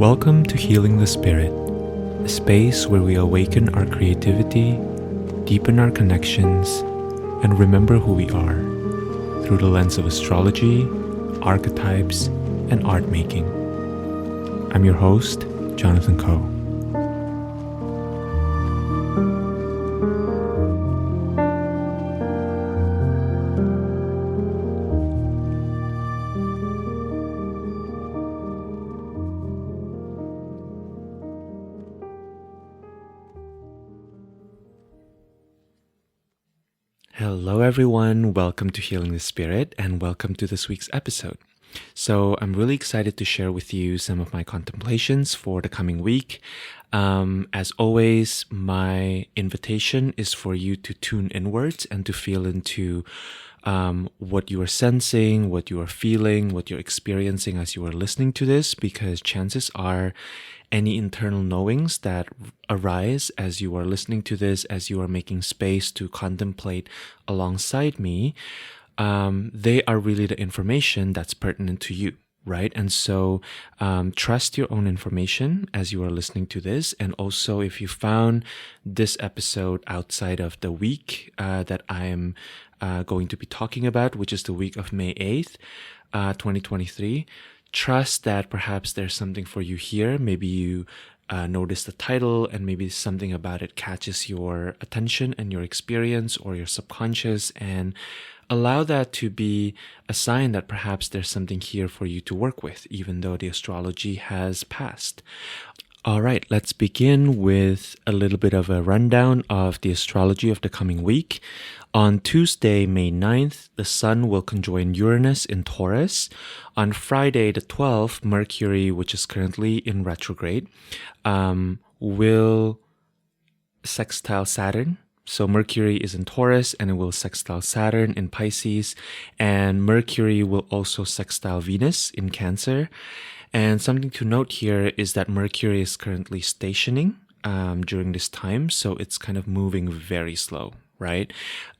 Welcome to Healing the Spirit, a space where we awaken our creativity, deepen our connections, and remember who we are through the lens of astrology, archetypes, and art making. I'm your host, Jonathan Coe. Hello everyone, welcome to Healing the Spirit and welcome to this week's episode. So I'm really excited to share with you some of my contemplations for the coming week. As always, my invitation is for you to tune inwards and to feel into what you are sensing, what you are feeling, what you're experiencing as you are listening to this, because chances are any internal knowings that arise as you are listening to this, as you are making space to contemplate alongside me, they are really the information that's pertinent to you, right? And so trust your own information as you are listening to this. And also, if you found this episode outside of the week that I am going to be talking about, which is the week of May 8th, 2023, trust that perhaps there's something for you here. Maybe you notice the title and maybe something about it catches your attention and your experience or your subconscious, and allow that to be a sign that perhaps there's something here for you to work with, even though the astrology has passed. All right, let's begin with a little bit of a rundown of the astrology of the coming week. On Tuesday, May 9th, the Sun will conjoin Uranus in Taurus. On Friday, the 12th, Mercury, which is currently in retrograde, will sextile Saturn. So Mercury is in Taurus and it will sextile Saturn in Pisces, and Mercury will also sextile Venus in Cancer. And something to note here is that Mercury is currently stationing during this time, so it's kind of moving very slow, right?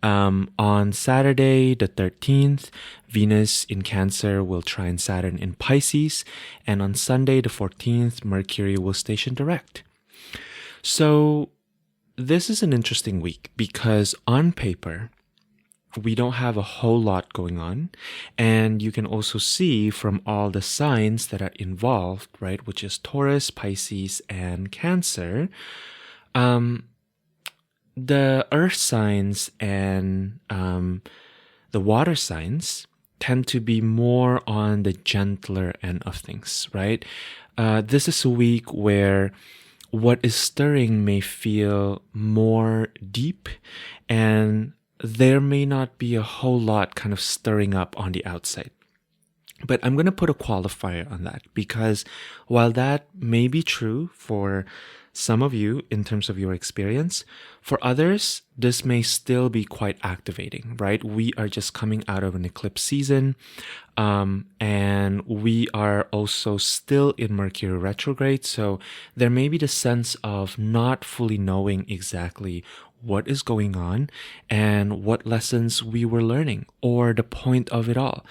On Saturday, the 13th, Venus in Cancer will trine Saturn in Pisces, and on Sunday, the 14th, Mercury will station direct. So this is an interesting week because on paper, we don't have a whole lot going on. And you can also see from all the signs that are involved, right, which is Taurus, Pisces, and Cancer, the earth signs and the water signs tend to be more on the gentler end of things, right? This is a week where what is stirring may feel more deep, and there may not be a whole lot kind of stirring up on the outside. But I'm going to put a qualifier on that, because while that may be true for some of you in terms of your experience, for others, this may still be quite activating, right? We are just coming out of an eclipse season, and we are also still in Mercury retrograde. So there may be the sense of not fully knowing exactly what is going on and what lessons we were learning or the point of it all.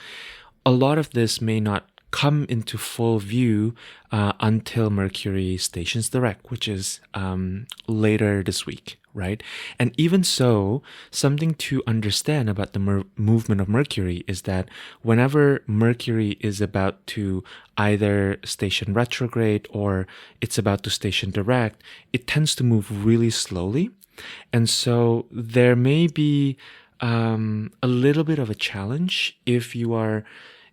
A lot of this may not come into full view until Mercury stations direct, which is later this week, right? And even so, something to understand about the movement of Mercury is that whenever Mercury is about to either station retrograde or it's about to station direct, it tends to move really slowly. And so there may be a little bit of a challenge if you are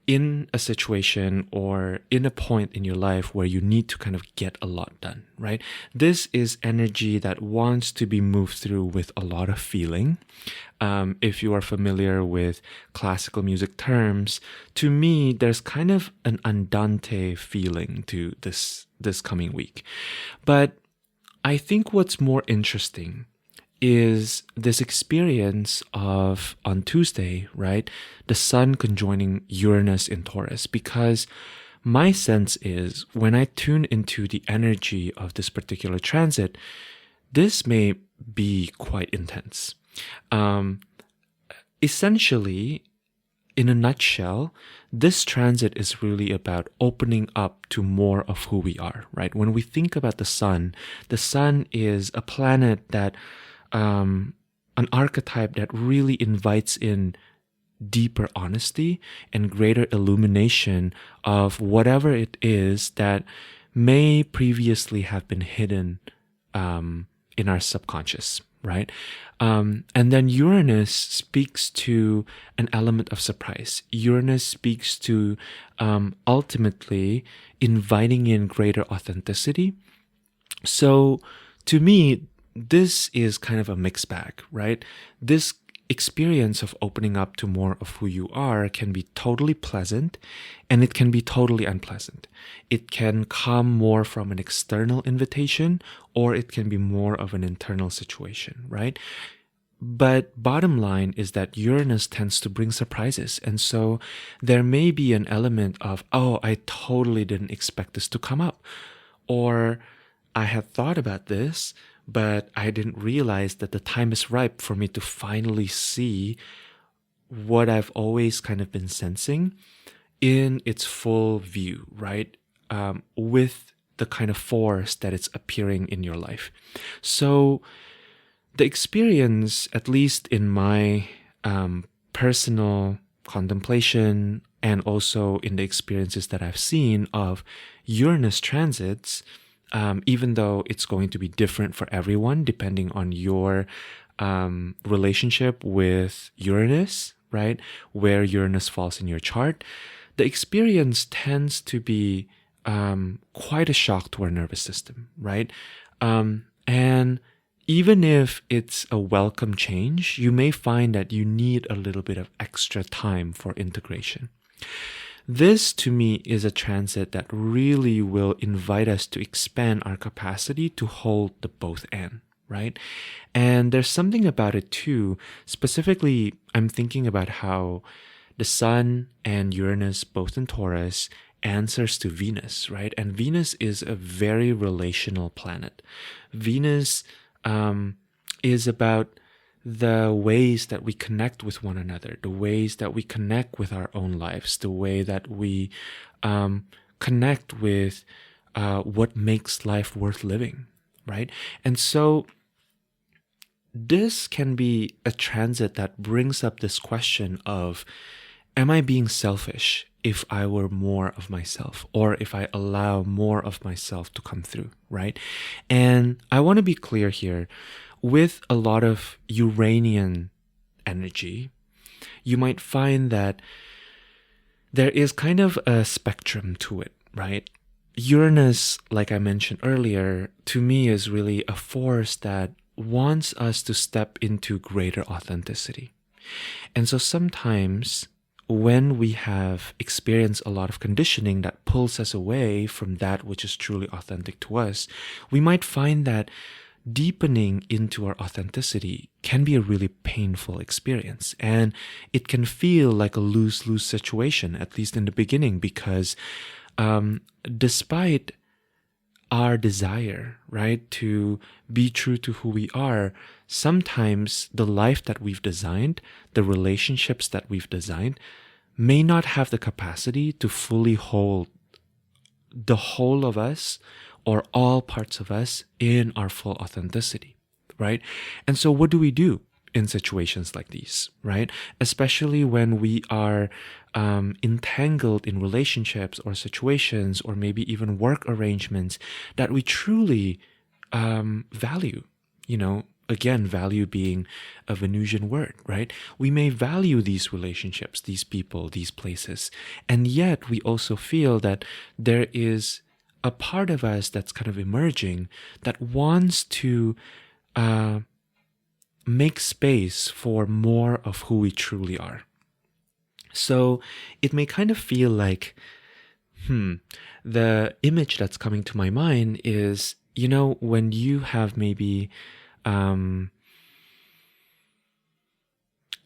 in a situation or in a point in your life where you need to kind of get a lot done, right? This is energy that wants to be moved through with a lot of feeling. If you are familiar with classical music terms, to me, there's kind of an andante feeling to this coming week. But I think what's more interesting is this experience of on Tuesday, right? The Sun conjoining Uranus in Taurus, because my sense is when I tune into the energy of this particular transit, this may be quite intense. Essentially, in a nutshell, this transit is really about opening up to more of who we are, right? When we think about the sun is a planet that, an archetype that really invites in deeper honesty and greater illumination of whatever it is that may previously have been hidden in our subconscious, right? And then Uranus speaks to an element of surprise. Uranus speaks to ultimately inviting in greater authenticity. So to me, this is kind of a mixed bag, right? This experience of opening up to more of who you are can be totally pleasant, and it can be totally unpleasant. It can come more from an external invitation, or it can be more of an internal situation, right? But bottom line is that Uranus tends to bring surprises. And so there may be an element of, oh, I totally didn't expect this to come up. Or I had thought about this, but I didn't realize that the time is ripe for me to finally see what I've always kind of been sensing in its full view, right? With the kind of force that it's appearing in your life. So the experience, at least in my personal contemplation and also in the experiences that I've seen of Uranus transits, even though it's going to be different for everyone depending on your relationship with Uranus, right? Where Uranus falls in your chart, the experience tends to be quite a shock to our nervous system, right? And even if it's a welcome change, you may find that you need a little bit of extra time for integration. This, to me, is a transit that really will invite us to expand our capacity to hold the both and, right? And there's something about it too. Specifically, I'm thinking about how the Sun and Uranus, both in Taurus, answers to Venus, right? And Venus is a very relational planet. Venus is about the ways that we connect with one another, the ways that we connect with our own lives, the way that we connect with what makes life worth living, right? And so this can be a transit that brings up this question of, am I being selfish if I were more of myself, or if I allow more of myself to come through, right? And I want to be clear here. With a lot of Uranian energy, you might find that there is kind of a spectrum to it, right? Uranus, like I mentioned earlier, to me is really a force that wants us to step into greater authenticity. And so sometimes when we have experienced a lot of conditioning that pulls us away from that which is truly authentic to us, we might find that deepening into our authenticity can be a really painful experience. And it can feel like a lose-lose situation, at least in the beginning, because despite our desire, right, to be true to who we are, sometimes the life that we've designed, the relationships that we've designed, may not have the capacity to fully hold the whole of us or all parts of us in our full authenticity, right? And so what do we do in situations like these, right? Especially when we are entangled in relationships or situations or maybe even work arrangements that we truly value, again, value being a Venusian word, right? We may value these relationships, these people, these places, and yet we also feel that there is a part of us that's kind of emerging that wants to make space for more of who we truly are. So it may kind of feel like, the image that's coming to my mind is, when you have maybe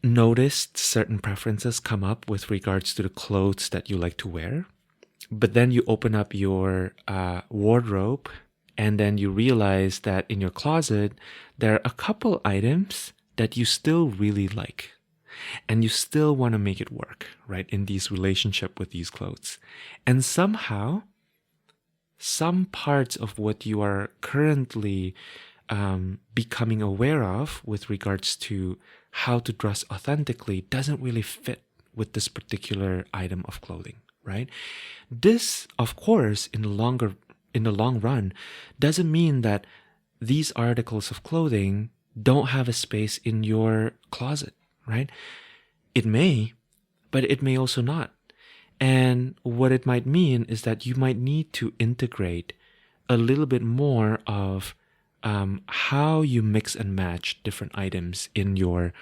noticed certain preferences come up with regards to the clothes that you like to wear, but then you open up your wardrobe and then you realize that in your closet, there are a couple items that you still really like. and you still want to make it work, right? In these relationship with these clothes. And somehow, some parts of what you are currently becoming aware of with regards to how to dress authentically doesn't really fit with this particular item of clothing, right? This, of course, in the long run, doesn't mean that these articles of clothing don't have a space in your closet, right? It may, but it may also not. And what it might mean is that you might need to integrate a little bit more of how you mix and match different items in your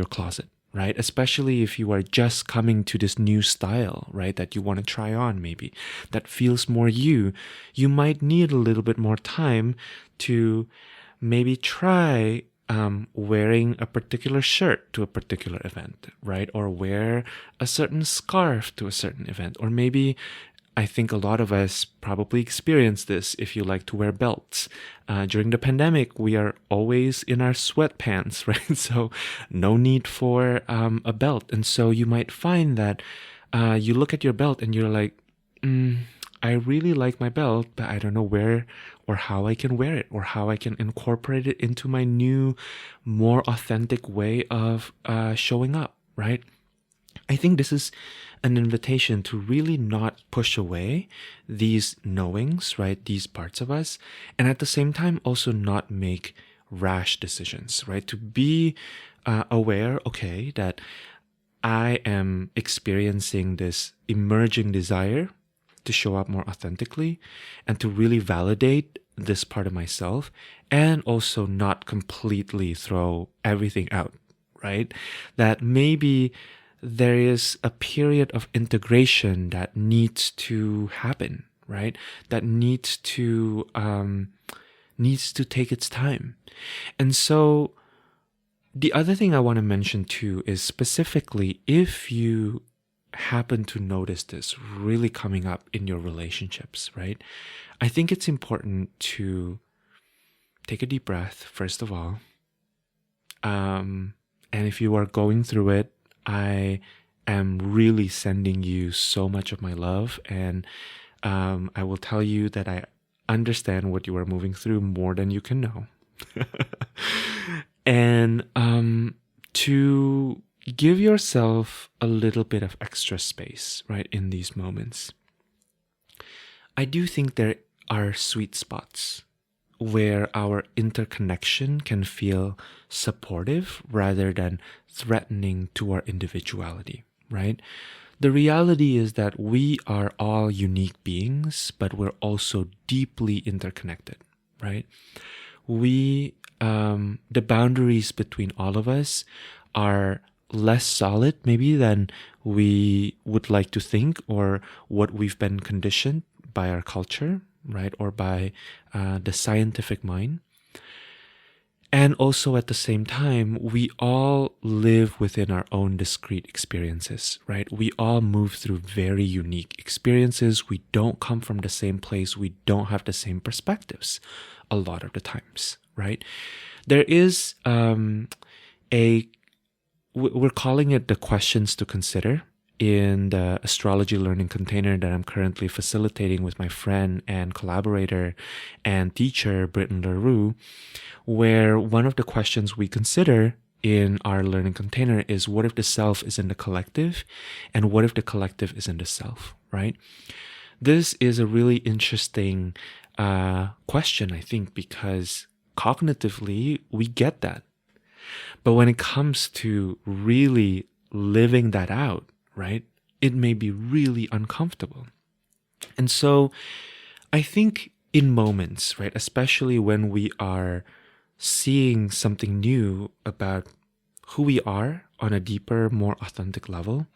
closet, right? Especially if you are just coming to this new style, right, that you want to try on, maybe that feels more you. You might need a little bit more time to maybe try wearing a particular shirt to a particular event, right? Or wear a certain scarf to a certain event. Or maybe, I think a lot of us probably experience this if you like to wear belts. During the pandemic, we are always in our sweatpants, right? So no need for a belt. And so you might find that you look at your belt and you're like, I really like my belt, but I don't know where or how I can wear it or how I can incorporate it into my new, more authentic way of showing up, right? I think this is an invitation to really not push away these knowings, right? These parts of us. And at the same time, also not make rash decisions, right? To be aware, okay, that I am experiencing this emerging desire to show up more authentically and to really validate this part of myself, and also not completely throw everything out, right? That maybe there is a period of integration that needs to happen, right? That needs to take its time. And so the other thing I want to mention too is specifically if you happen to notice this really coming up in your relationships, right? I think it's important to take a deep breath, first of all. And if you are going through it, I am really sending you so much of my love. And I will tell you that I understand what you are moving through more than you can know. And to give yourself a little bit of extra space, right, in these moments. I do think there are sweet spots where our interconnection can feel supportive rather than threatening to our individuality, right? The reality is that we are all unique beings, but we're also deeply interconnected, right? The boundaries between all of us are less solid maybe than we would like to think, or what we've been conditioned by our culture, right? Or by the scientific mind. And also at the same time, we all live within our own discrete experiences, right? We all move through very unique experiences. We don't come from the same place. We don't have the same perspectives a lot of the times, right? There is we're calling it the questions to consider in the astrology learning container that I'm currently facilitating with my friend and collaborator and teacher, Britton LaRue, where one of the questions we consider in our learning container is, what if the self is in the collective, and what if the collective is in the self, right? This is a really interesting question, I think, because cognitively we get that. But when it comes to really living that out, right, it may be really uncomfortable. And so I think in moments, right, especially when we are seeing something new about who we are on a deeper, more authentic level,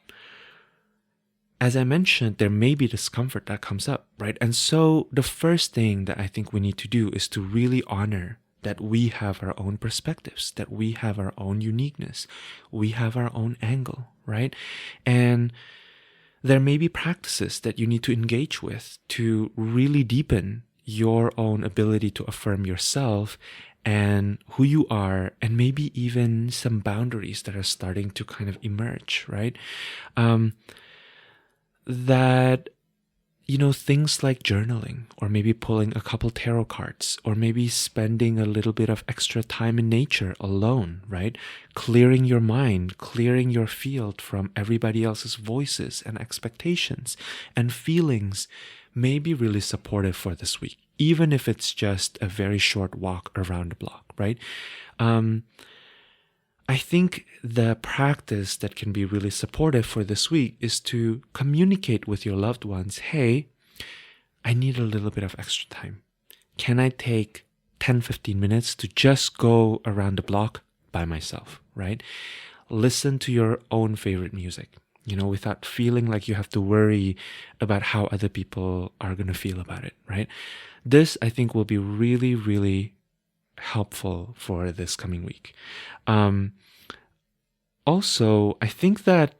as I mentioned, there may be discomfort that comes up, right? And so the first thing that I think we need to do is to really honor that we have our own perspectives, that we have our own uniqueness, we have our own angle, right? And there may be practices that you need to engage with to really deepen your own ability to affirm yourself and who you are, and maybe even some boundaries that are starting to kind of emerge, right? That, things like journaling, or maybe pulling a couple tarot cards, or maybe spending a little bit of extra time in nature alone, right? Clearing your mind, clearing your field from everybody else's voices and expectations and feelings may be really supportive for this week, even if it's just a very short walk around the block, right? I think the practice that can be really supportive for this week is to communicate with your loved ones. Hey, I need a little bit of extra time. Can I take 10-15 minutes to just go around the block by myself, right? Listen to your own favorite music, without feeling like you have to worry about how other people are going to feel about it, right? This, I think, will be really, really helpful for this coming week. Also, I think that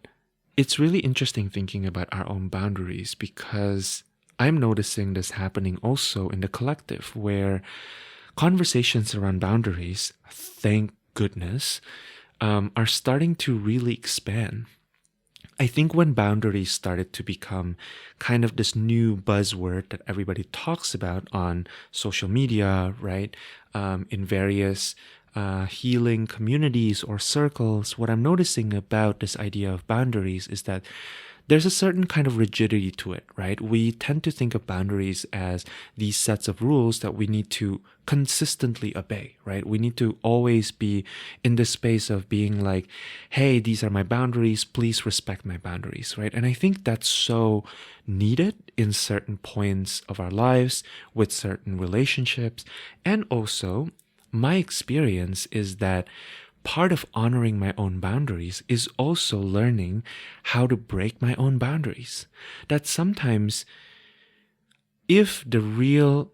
it's really interesting thinking about our own boundaries, because I'm noticing this happening also in the collective, where conversations around boundaries, thank goodness, are starting to really expand. I think when boundaries started to become kind of this new buzzword that everybody talks about on social media, right? In various healing communities or circles, what I'm noticing about this idea of boundaries is that there's a certain kind of rigidity to it, right? We tend to think of boundaries as these sets of rules that we need to consistently obey, right? We need to always be in this space of being like, hey, these are my boundaries, please respect my boundaries, right? And I think that's so needed in certain points of our lives with certain relationships. And also, my experience is that part of honoring my own boundaries is also learning how to break my own boundaries. That sometimes, if the real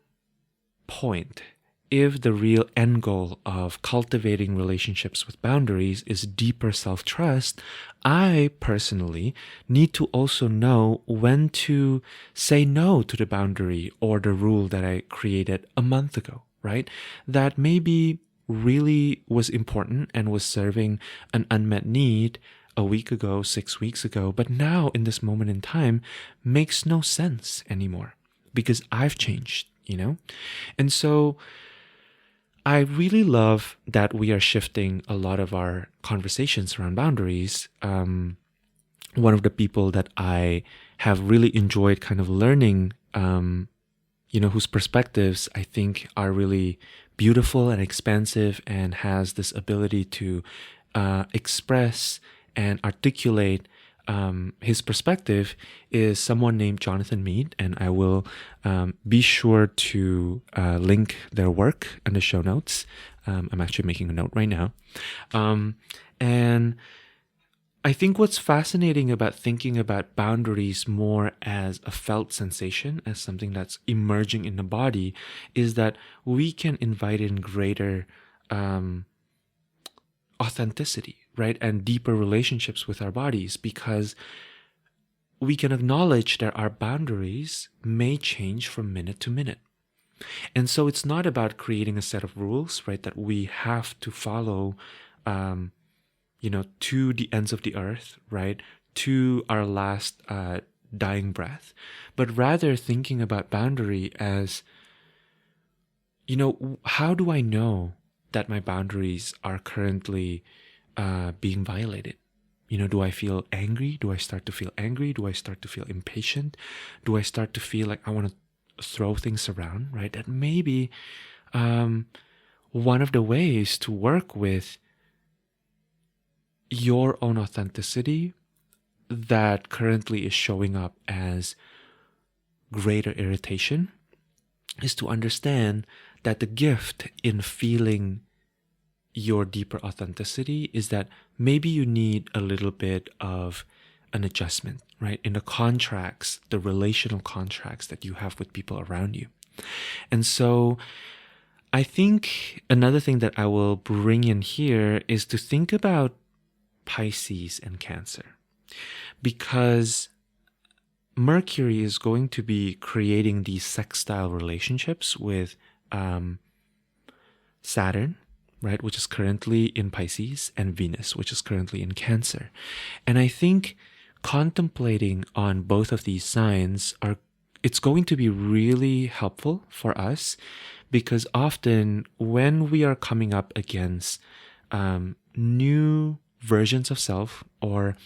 point, if the real end goal of cultivating relationships with boundaries is deeper self-trust, I personally need to also know when to say no to the boundary or the rule that I created a month ago, right? That maybe really was important and was serving an unmet need a week ago, 6 weeks ago, but now in this moment in time makes no sense anymore because I've changed, And so I really love that we are shifting a lot of our conversations around boundaries. One of the people that I have really enjoyed kind of learning, whose perspectives I think are really beautiful and expansive and has this ability to express and articulate his perspective, is someone named Jonathan Mead, and I will be sure to link their work in the show notes. I'm actually making a note right now. And I think what's fascinating about thinking about boundaries more as a felt sensation, as something that's emerging in the body, is that we can invite in greater authenticity, right? And deeper relationships with our bodies, because we can acknowledge that our boundaries may change from minute to minute. And so it's not about creating a set of rules, right, that we have to follow to the ends of the earth, right? To our last dying breath, but rather thinking about boundary as, how do I know that my boundaries are currently being violated? Do I feel angry? Do I start to feel angry? Do I start to feel impatient? Do I start to feel like I want to throw things around, right? That maybe one of the ways to work with your own authenticity that currently is showing up as greater irritation is to understand that the gift in feeling your deeper authenticity is that maybe you need a little bit of an adjustment, right? In the contracts, the relational contracts that you have with people around you. And so I think another thing that I will bring in here is to think about Pisces and Cancer, because Mercury is going to be creating these sextile relationships with Saturn, right, which is currently in Pisces, and Venus, which is currently in Cancer. And I think contemplating on both of these signs it's going to be really helpful for us, because often when we are coming up against new versions of self, or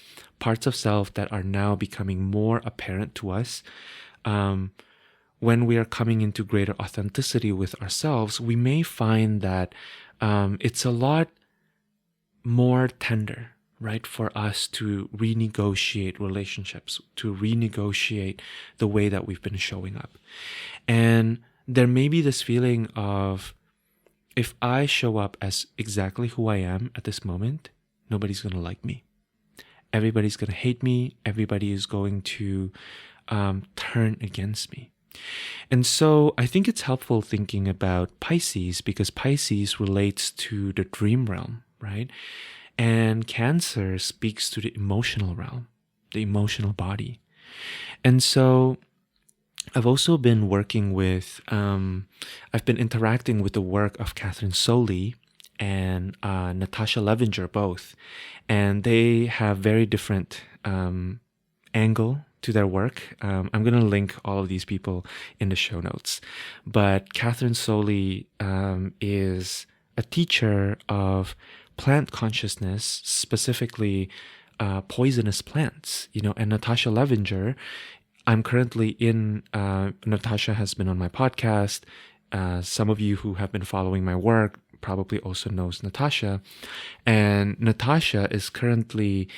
parts of self that are now becoming more apparent to us, when we are coming into greater authenticity with ourselves, we may find that it's a lot more tender, right, for us to renegotiate relationships, to renegotiate the way that we've been showing up. And there may be this feeling of, if I show up as exactly who I am at this moment, nobody's going to like me. Everybody's going to hate me. Everybody is going to turn against me. And so I think it's helpful thinking about Pisces, because Pisces relates to the dream realm, right? And Cancer speaks to the emotional realm, the emotional body. And so I've also been working with, I've been interacting with the work of Catherine Soley and Natasha Levinger both. And they have very different angle to their work. I'm going to link all of these people in the show notes. But Catherine Soley is a teacher of plant consciousness, specifically poisonous plants, and Natasha Levinger, I'm currently in, Natasha has been on my podcast. Some of you who have been following my work probably also knows Natasha. And Natasha is currently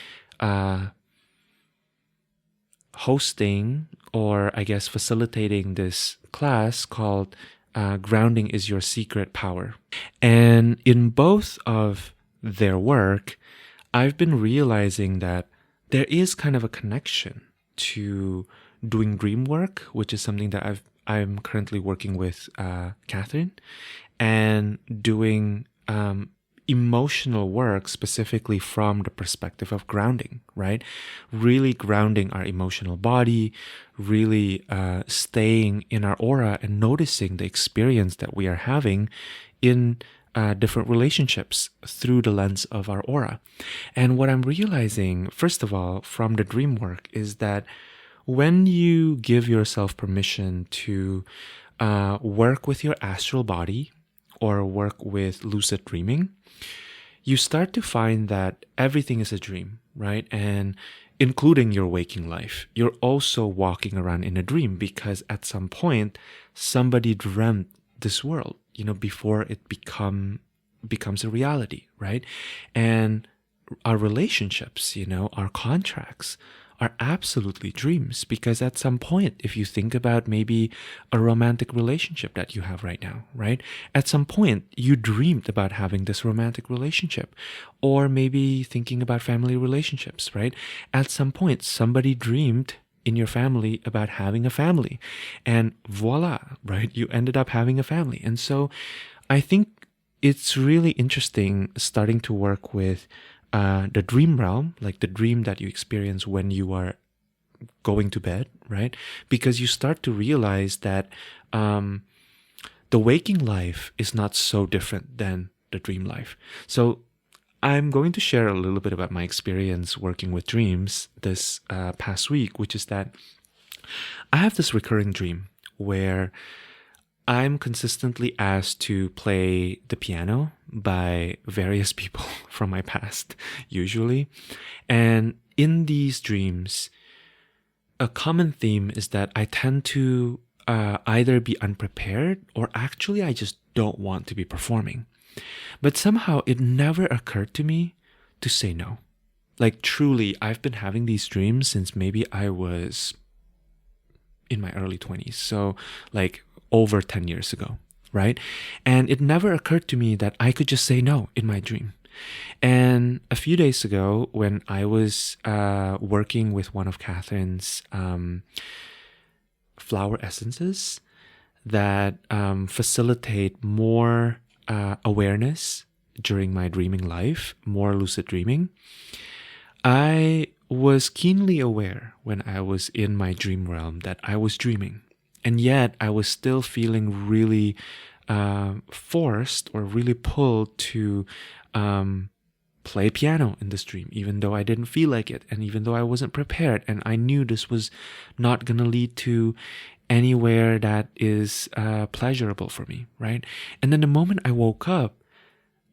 hosting, or I guess facilitating, this class called Grounding is Your Secret Power. And in both of their work, I've been realizing that there is kind of a connection to doing dream work, which is something that I'm currently working with Catherine, and doing emotional work specifically from the perspective of grounding, right? Really grounding our emotional body, really staying in our aura and noticing the experience that we are having in different relationships through the lens of our aura. And what I'm realizing, first of all, from the dream work is that when you give yourself permission to work with your astral body or work with lucid dreaming, you start to find that everything is a dream, right? And including your waking life, you're also walking around in a dream, because at some point somebody dreamt this world, before it becomes a reality, right? And our relationships, our contracts are absolutely dreams, because at some point, if you think about maybe a romantic relationship that you have right now, right? At some point, you dreamed about having this romantic relationship, or maybe thinking about family relationships, right? At some point, somebody dreamed in your family about having a family, and voila, right? You ended up having a family. And so I think it's really interesting starting to work with the dream realm, like the dream that you experience when you are going to bed, right? Because you start to realize that the waking life is not so different than the dream life. So I'm going to share a little bit about my experience working with dreams this past week, which is that I have this recurring dream where I'm consistently asked to play the piano by various people from my past, usually. And in these dreams, a common theme is that I tend to either be unprepared, or actually I just don't want to be performing. But somehow it never occurred to me to say no. Like truly, I've been having these dreams since maybe I was in my early 20s. So like over 10 years ago, right? And it never occurred to me that I could just say no in my dream. And a few days ago, when I was working with one of Catherine's flower essences that facilitate more awareness during my dreaming life, more lucid dreaming, I was keenly aware when I was in my dream realm that I was dreaming. And yet I was still feeling really forced or really pulled to play piano in this dream, even though I didn't feel like it, and even though I wasn't prepared, and I knew this was not going to lead to anywhere that is pleasurable for me, right? And then the moment I woke up,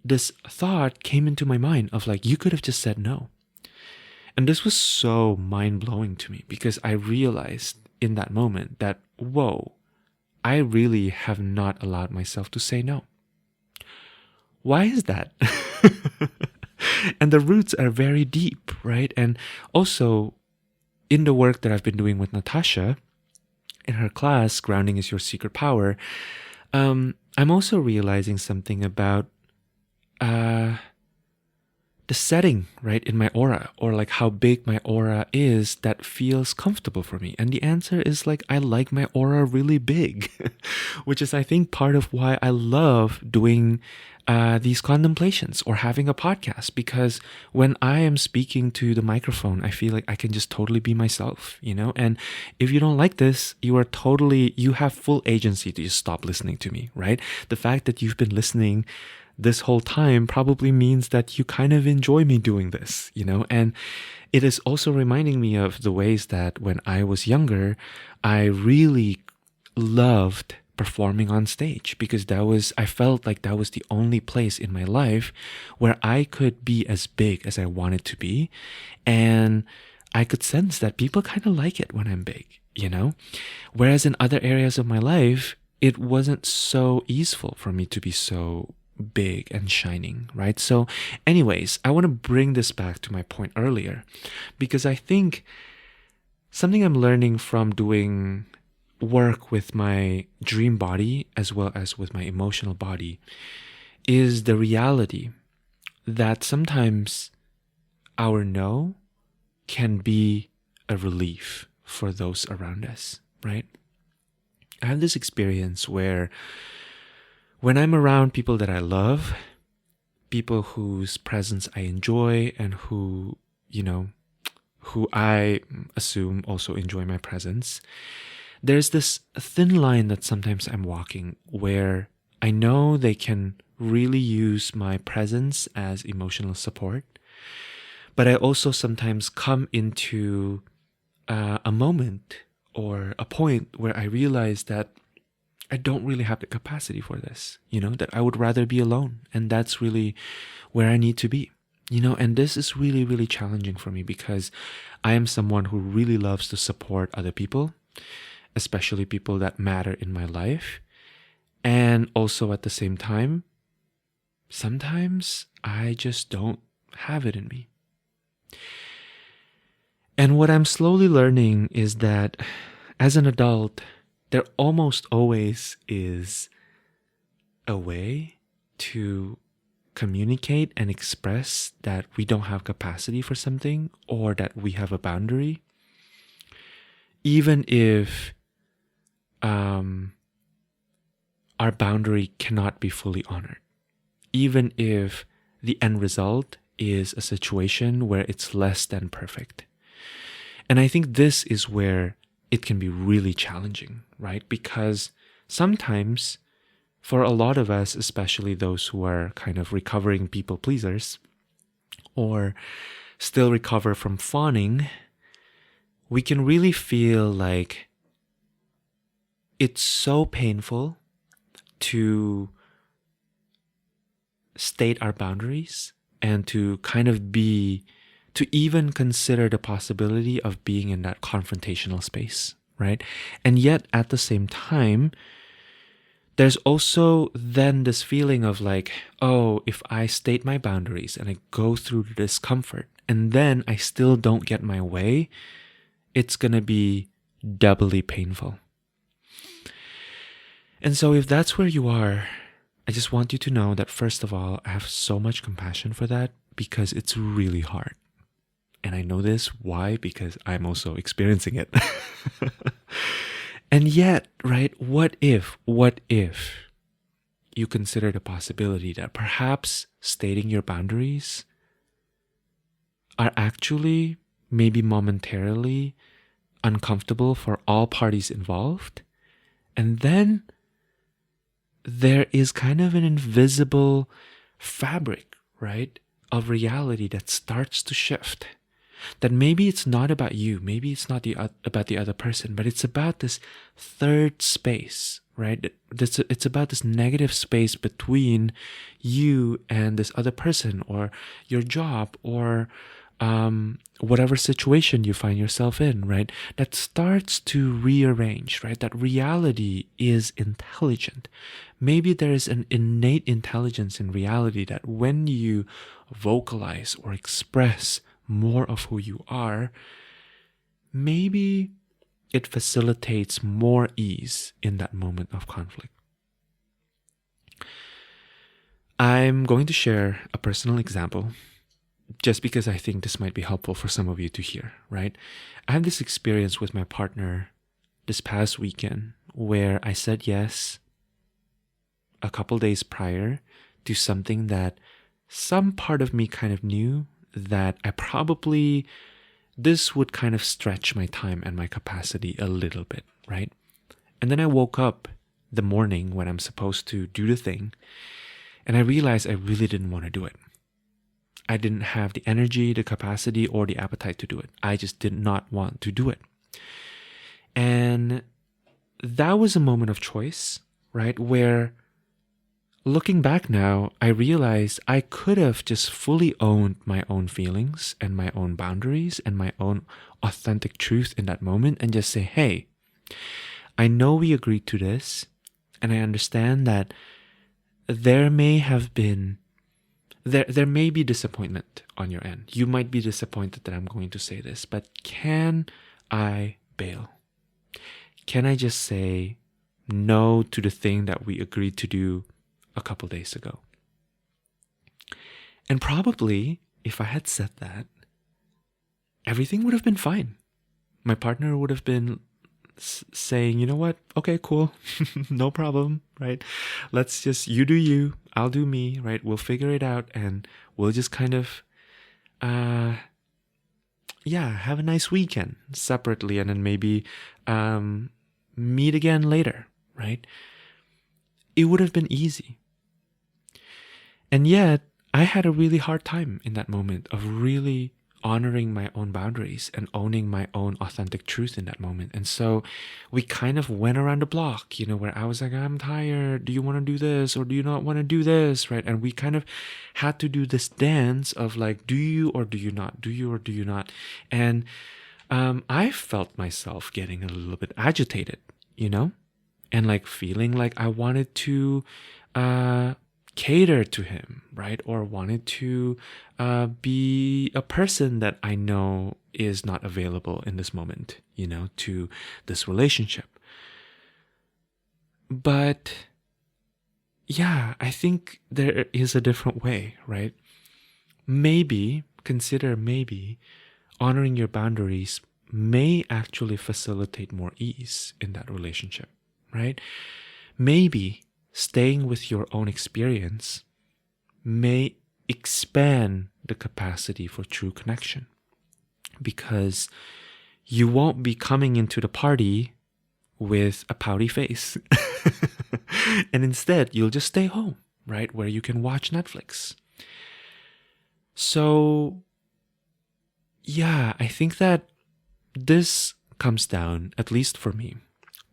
this thought came into my mind of like, you could have just said no. And this was so mind-blowing to me, because I realized in that moment that, whoa, I really have not allowed myself to say no. Why is that? And the roots are very deep, right? And also, in the work that I've been doing with Natasha, in her class, Grounding is Your Secret Power, I'm also realizing something about the setting, right, in my aura, or like how big my aura is that feels comfortable for me. And the answer is like, I like my aura really big, which is, I think, part of why I love doing these contemplations or having a podcast, because when I am speaking to the microphone, I feel like I can just totally be myself, you know? And if you don't like this, you have full agency to just stop listening to me, right? The fact that you've been listening this whole time probably means that you kind of enjoy me doing this, you know? And it is also reminding me of the ways that when I was younger, I really loved performing on stage, because I felt like that was the only place in my life where I could be as big as I wanted to be. And I could sense that people kind of like it when I'm big, you know? Whereas in other areas of my life, it wasn't so easeful for me to be so big and shining, right? So anyways, I want to bring this back to my point earlier, because I think something I'm learning from doing work with my dream body as well as with my emotional body is the reality that sometimes our no can be a relief for those around us, right? I have this experience where when I'm around people that I love, people whose presence I enjoy, and who I assume also enjoy my presence, there's this thin line that sometimes I'm walking where I know they can really use my presence as emotional support, but I also sometimes come into a moment or a point where I realize that I don't really have the capacity for this, you know, that I would rather be alone. And that's really where I need to be, you know, and this is really, really challenging for me, because I am someone who really loves to support other people, especially people that matter in my life. And also at the same time, sometimes I just don't have it in me. And what I'm slowly learning is that as an adult, there almost always is a way to communicate and express that we don't have capacity for something, or that we have a boundary, even if our boundary cannot be fully honored, even if the end result is a situation where it's less than perfect. And I think this is where it can be really challenging, right? Because sometimes for a lot of us, especially those who are kind of recovering people pleasers or still recover from fawning, we can really feel like it's so painful to state our boundaries and to kind of to even consider the possibility of being in that confrontational space, right? And yet at the same time, there's also then this feeling of like, oh, if I state my boundaries and I go through the discomfort and then I still don't get my way, it's going to be doubly painful. And so if that's where you are, I just want you to know that first of all, I have so much compassion for that, because it's really hard. And I know this. Why? Because I'm also experiencing it. And yet, right, what if you consider the possibility that perhaps stating your boundaries are actually maybe momentarily uncomfortable for all parties involved, and then there is kind of an invisible fabric, right, of reality that starts to shift. That maybe it's not about you, maybe it's not about the other person, but it's about this third space, right? It's about this negative space between you and this other person, or your job, or whatever situation you find yourself in, right? That starts to rearrange, right? That reality is intelligent. Maybe there is an innate intelligence in reality that when you vocalize or express more of who you are, maybe it facilitates more ease in that moment of conflict. I'm going to share a personal example just because I think this might be helpful for some of you to hear, right? I had this experience with my partner this past weekend where I said yes a couple days prior to something that some part of me kind of knew that this would kind of stretch my time and my capacity a little bit, right? And then I woke up the morning when I'm supposed to do the thing, and I realized I really didn't want to do it. I didn't have the energy, the capacity, or the appetite to do it. I just did not want to do it. And that was a moment of choice, right? Where looking back now, I realized I could have just fully owned my own feelings and my own boundaries and my own authentic truth in that moment and just say, hey, I know we agreed to this, and I understand that there may be disappointment on your end. You might be disappointed that I'm going to say this, but can I bail? Can I just say no to the thing that we agreed to do a couple days ago? And probably, if I had said that, everything would have been fine. My partner would have been saying, you know what? Okay, cool. No problem, right? Let's just, you do you, I'll do me, right? We'll figure it out, and we'll just kind of, have a nice weekend separately, and then maybe meet again later, right? It would have been easy. And yet, I had a really hard time in that moment of really honoring my own boundaries and owning my own authentic truth in that moment. And so we kind of went around the block, where I was like, I'm tired. Do you want to do this, or do you not want to do this, right? And we kind of had to do this dance of like, do you or do you not? Do you or do you not? And I felt myself getting a little bit agitated, and like feeling like I wanted to cater to him, right? Or wanted to be a person that I know is not available in this moment, to this relationship. But yeah, I think there is a different way, right? Maybe honoring your boundaries may actually facilitate more ease in that relationship, right? Maybe staying with your own experience may expand the capacity for true connection, because you won't be coming into the party with a pouty face. And instead, you'll just stay home, right? Where you can watch Netflix. So, yeah, I think that this comes down, at least for me,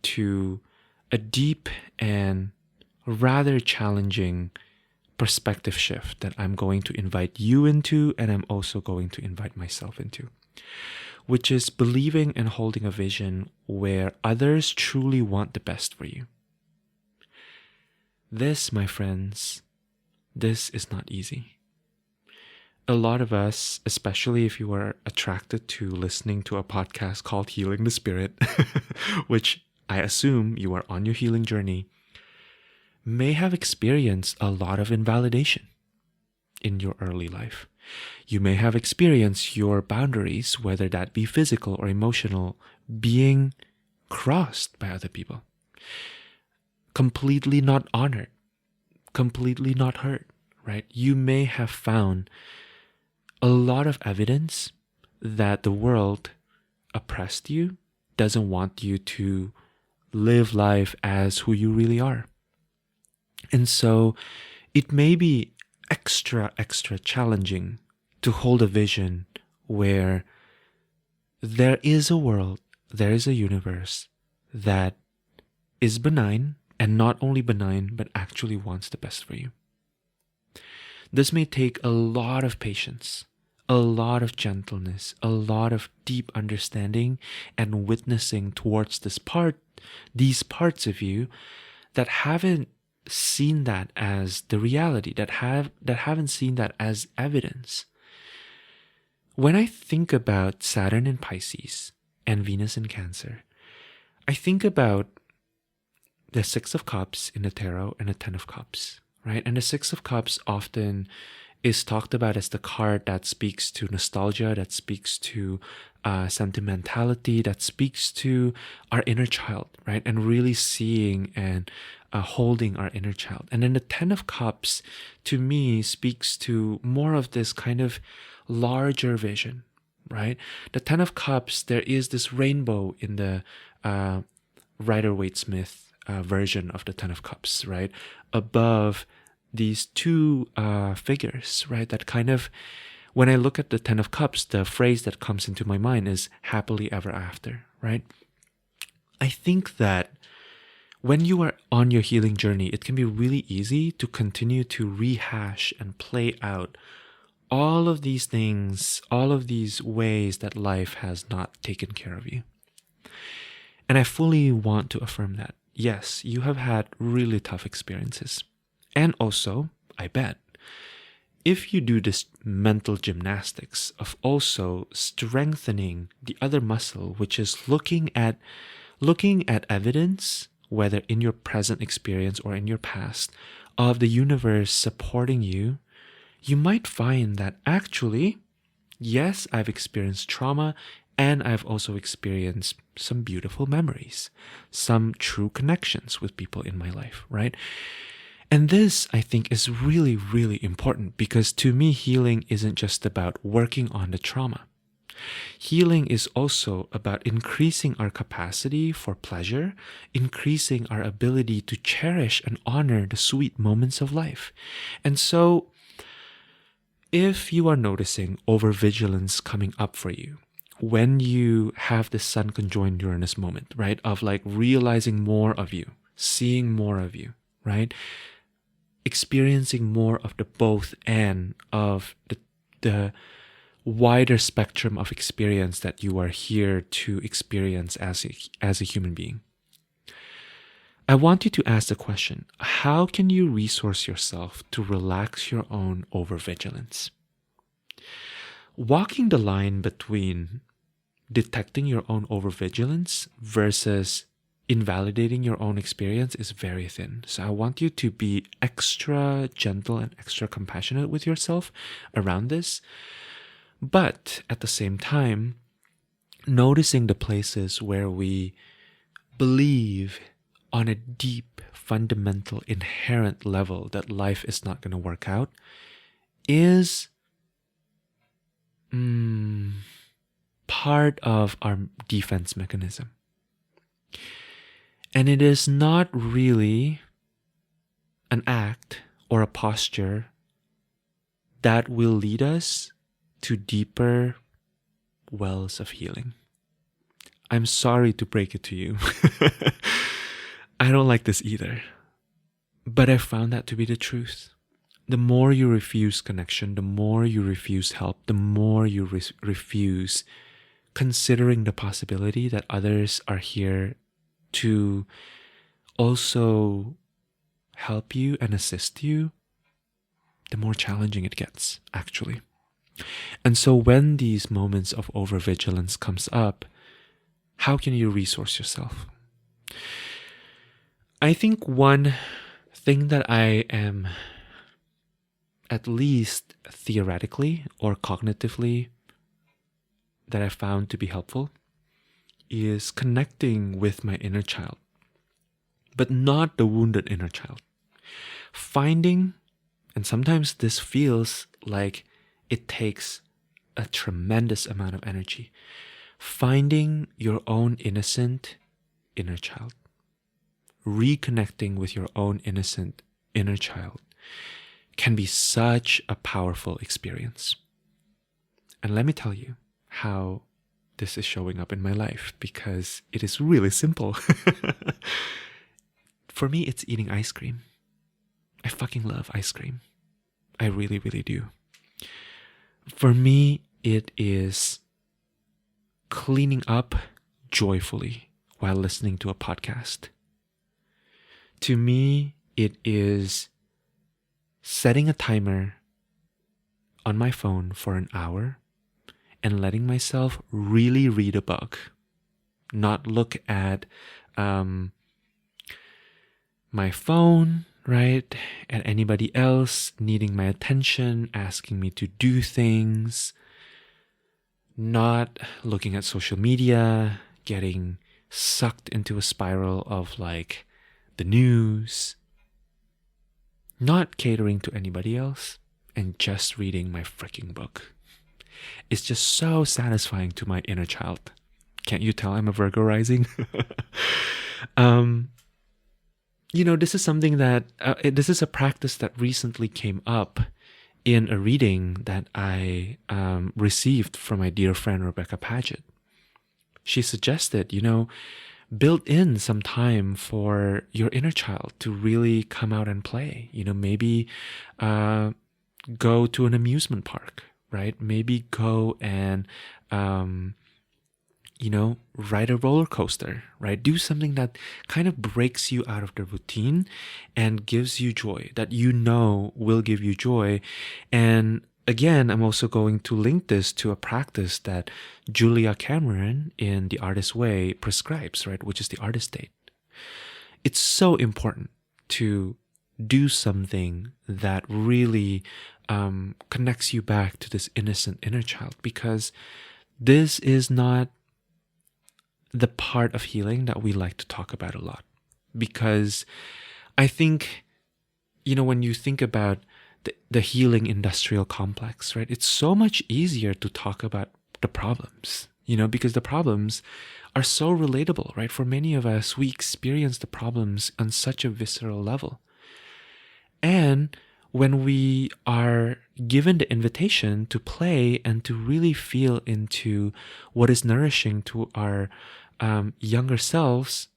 to a deep and rather challenging perspective shift that I'm going to invite you into, and I'm also going to invite myself into, which is believing and holding a vision where others truly want the best for you. This, my friends, this is not easy. A lot of us, especially if you are attracted to listening to a podcast called Healing the Spirit, which I assume you are on your healing journey, may have experienced a lot of invalidation in your early life. You may have experienced your boundaries, whether that be physical or emotional, being crossed by other people. Completely not honored, completely not heard, right? You may have found a lot of evidence that the world oppressed you, doesn't want you to live life as who you really are. And so it may be extra challenging to hold a vision where there is a world, there is a universe that is benign, and not only benign, but actually wants the best for you. This may take a lot of patience, a lot of gentleness, a lot of deep understanding and witnessing towards these parts of you that haven't seen that as the reality, that haven't seen that as evidence. When I think about Saturn in Pisces and Venus in Cancer, I think about the Six of Cups in the tarot and the Ten of Cups, right? And the Six of Cups often is talked about as the card that speaks to nostalgia, that speaks to sentimentality, that speaks to our inner child, right? And really seeing and holding our inner child. And then the Ten of Cups, to me, speaks to more of this kind of larger vision, right? The Ten of Cups, there is this rainbow in the Rider-Waite-Smith version of the Ten of Cups, right? Above these two figures, right? That kind of, when I look at the Ten of Cups, the phrase that comes into my mind is happily ever after, right? I think that when you are on your healing journey, it can be really easy to continue to rehash and play out all of these things, all of these ways that life has not taken care of you. And I fully want to affirm that. Yes, you have had really tough experiences. And also, I bet, if you do this mental gymnastics of also strengthening the other muscle, which is looking at evidence, whether in your present experience or in your past, of the universe supporting you, you might find that actually, yes, I've experienced trauma, and I've also experienced some beautiful memories, some true connections with people in my life, right? And this, I think, is really, really important, because to me, healing isn't just about working on the trauma. Healing is also about increasing our capacity for pleasure, increasing our ability to cherish and honor the sweet moments of life. And so, if you are noticing over-vigilance coming up for you, when you have the Sun conjoined Uranus moment, right, of like realizing more of you, seeing more of you, right, experiencing more of the both and of the wider spectrum of experience that you are here to experience as a human being. I want you to ask the question, how can you resource yourself to relax your own over-vigilance? Walking the line between detecting your own over-vigilance versus invalidating your own experience is very thin. So I want you to be extra gentle and extra compassionate with yourself around this. But at the same time, noticing the places where we believe on a deep, fundamental, inherent level that life is not going to work out is part of our defense mechanism. And it is not really an act or a posture that will lead us to deeper wells of healing. I'm sorry to break it to you. I don't like this either. But I found that to be the truth. The more you refuse connection, the more you refuse help, the more you refuse considering the possibility that others are here to also help you and assist you, the more challenging it gets, actually. And so when these moments of over-vigilance comes up, how can you resource yourself? I think one thing that I am, at least theoretically or cognitively, that I found to be helpful is connecting with my inner child, but not the wounded inner child. Finding, and sometimes this feels like it takes a tremendous amount of energy, finding your own innocent inner child, reconnecting with your own innocent inner child can be such a powerful experience. And let me tell you how this is showing up in my life, because it is really simple. For me, it's eating ice cream. I fucking love ice cream. I really, really do. For me, it is cleaning up joyfully while listening to a podcast. To me, it is setting a timer on my phone for an hour and letting myself really read a book, not look at my phone, right? At anybody else needing my attention, asking me to do things, not looking at social media, getting sucked into a spiral of like the news, not catering to anybody else, and just reading my freaking book. It's just so satisfying to my inner child. Can't you tell I'm a Virgo rising? This is something that, this is a practice that recently came up in a reading that I received from my dear friend Rebecca Paget. She suggested, build in some time for your inner child to really come out and play. Maybe go to an amusement park, right? Maybe go and, ride a roller coaster, right? Do something that kind of breaks you out of the routine and gives you joy, that will give you joy. And again, I'm also going to link this to a practice that Julia Cameron in The Artist's Way prescribes, right? Which is the artist date. It's so important to do something that really connects you back to this innocent inner child, because this is not the part of healing that we like to talk about a lot. Because I think, when you think about the healing industrial complex, right? It's so much easier to talk about the problems, because the problems are so relatable, right? For many of us, we experience the problems on such a visceral level. And when we are given the invitation to play and to really feel into what is nourishing to our younger selves,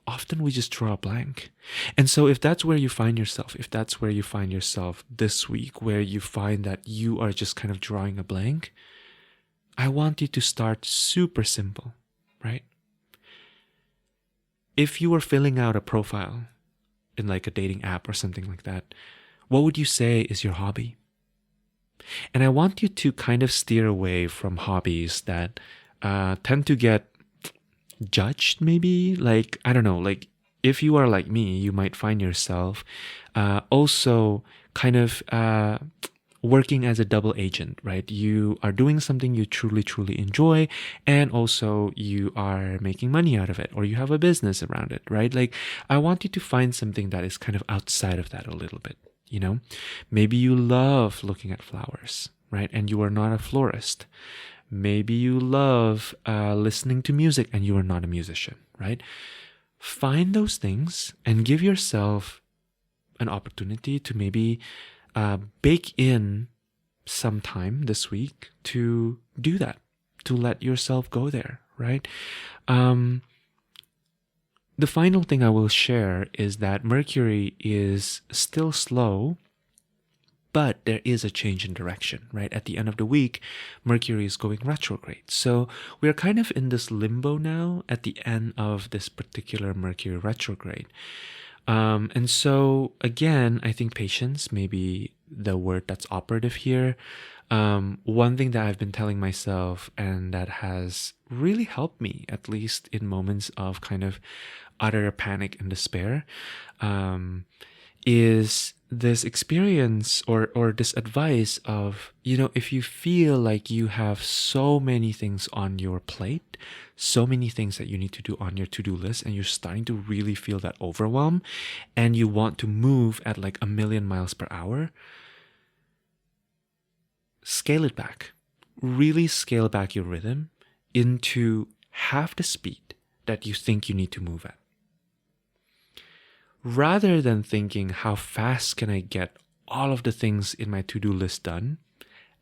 often we just draw a blank. And so if that's where you find yourself, this week, where you find that you are just kind of drawing a blank, I want you to start super simple, right? If you were filling out a profile in like a dating app or something like that, what would you say is your hobby? And I want you to kind of steer away from hobbies that tend to get judged, maybe. Like, I don't know, like if you are like me, you might find yourself also kind of working as a double agent, right? You are doing something you truly, truly enjoy, and also you are making money out of it, or you have a business around it, right? Like, I want you to find something that is kind of outside of that a little bit, Maybe you love looking at flowers, right? And you are not a florist. Maybe you love listening to music and you are not a musician, right? Find those things and give yourself an opportunity to maybe bake in some time this week to do that, to let yourself go there, right? The final thing I will share is that Mercury is still slow, but there is a change in direction, right? At the end of the week, Mercury is going retrograde. So we're kind of in this limbo now at the end of this particular Mercury retrograde. And so again, I think patience may be the word that's operative here. One thing that I've been telling myself, and that has really helped me, at least in moments of kind of utter panic and despair, is this experience or this advice of, if you feel like you have so many things on your plate, so many things that you need to do on your to-do list, and you're starting to really feel that overwhelm, and you want to move at like 1,000,000 miles per hour, scale it back. Really scale back your rhythm into half the speed that you think you need to move at. rather than thinking, how fast can I get all of the things in my to-do list done,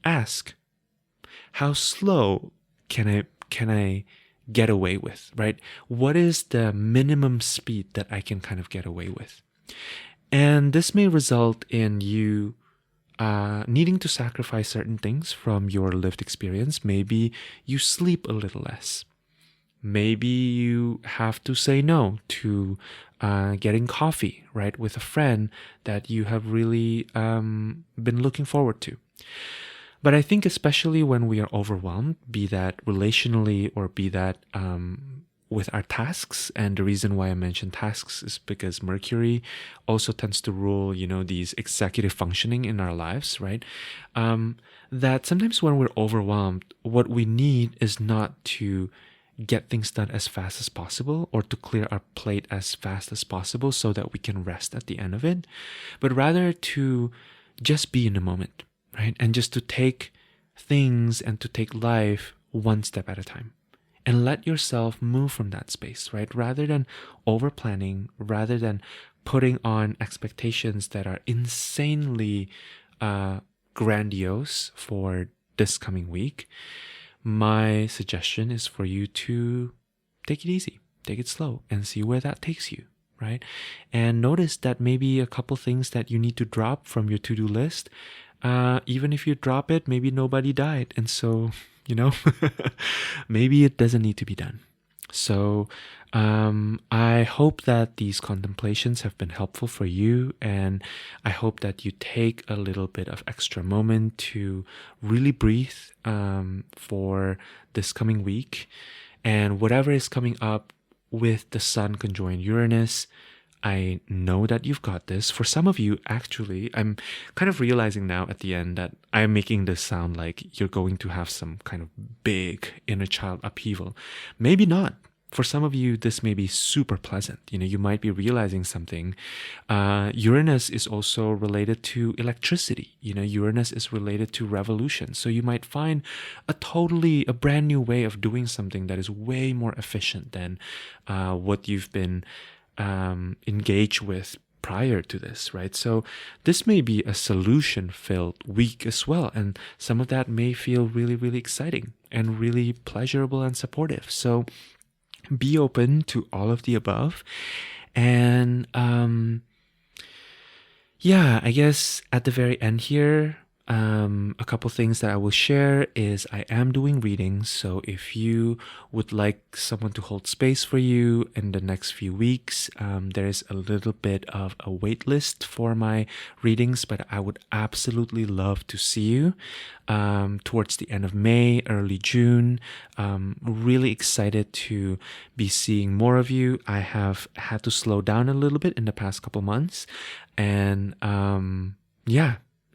ask, how slow can I get away with, right? What is the minimum speed that I can kind of get away with? And this may result in you needing to sacrifice certain things from your lived experience. Maybe you sleep a little less. Maybe you have to say no to getting coffee, right, with a friend that you have really been looking forward to. But I think especially when we are overwhelmed, be that relationally or be that with our tasks, and the reason why I mention tasks is because Mercury also tends to rule, these executive functioning in our lives, right? That sometimes when we're overwhelmed, what we need is not to get things done as fast as possible or to clear our plate as fast as possible so that we can rest at the end of it, but rather to just be in the moment, right? And just to take things and to take life one step at a time and let yourself move from that space, right? Rather than over planning, rather than putting on expectations that are insanely grandiose for this coming week, my suggestion is for you to take it easy, take it slow, and see where that takes you, right? And notice that maybe a couple things that you need to drop from your to-do list, even if you drop it, maybe nobody died. And so, maybe it doesn't need to be done. So I hope that these contemplations have been helpful for you, and I hope that you take a little bit of extra moment to really breathe for this coming week. And whatever is coming up with the Sun conjoined Uranus, I know that you've got this. For some of you, actually, I'm kind of realizing now at the end that I'm making this sound like you're going to have some kind of big inner child upheaval. Maybe not. For some of you, this may be super pleasant. You might be realizing something. Uranus is also related to electricity. Uranus is related to revolution. So you might find a brand new way of doing something that is way more efficient than what you've been engaged with prior to this, right? So this may be a solution-filled week as well. And some of that may feel really, really exciting and really pleasurable and supportive. So be open to all of the above. And I guess at the very end here, a couple things that I will share is I am doing readings. So if you would like someone to hold space for you in the next few weeks, there's a little bit of a wait list for my readings, but I would absolutely love to see you towards the end of May, early June. Really excited to be seeing more of you. I have had to slow down a little bit in the past couple months, and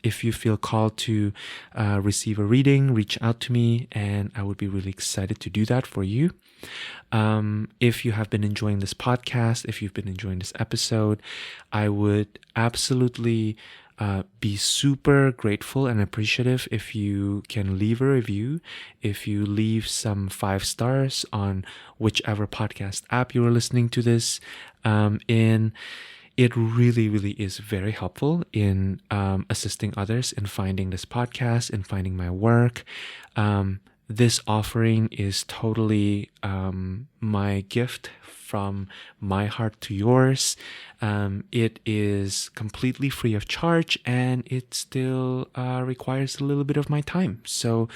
if you feel called to receive a reading, reach out to me, and I would be really excited to do that for you. If you have been enjoying this podcast, if you've been enjoying this episode, I would absolutely be super grateful and appreciative if you can leave a review, if you leave some 5 stars on whichever podcast app you are listening to this in. It really, really is very helpful in assisting others in finding this podcast, in finding my work. This offering is totally my gift from my heart to yours. It is completely free of charge, and it still requires a little bit of my time. So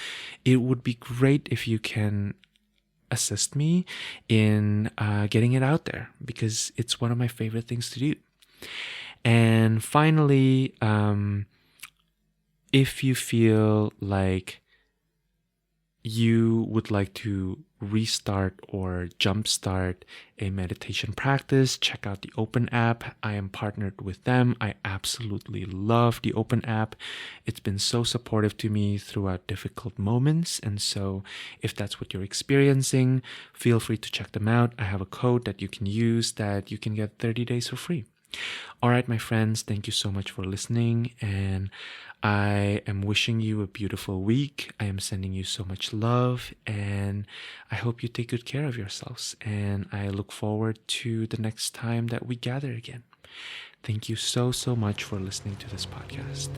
it would be great if you can assist me in getting it out there, because it's one of my favorite things to do. And finally, if you feel like you would like to restart or jumpstart a meditation practice, check out the Open app. I am partnered with them. I absolutely love the Open app. It's been so supportive to me throughout difficult moments. And so if that's what you're experiencing, feel free to check them out. I have a code that you can use that you can get 30 days for free. All right, my friends, thank you so much for listening, and I am wishing you a beautiful week. I am sending you so much love, and I hope you take good care of yourselves, and I look forward to the next time that we gather again. Thank you so, so much for listening to this podcast.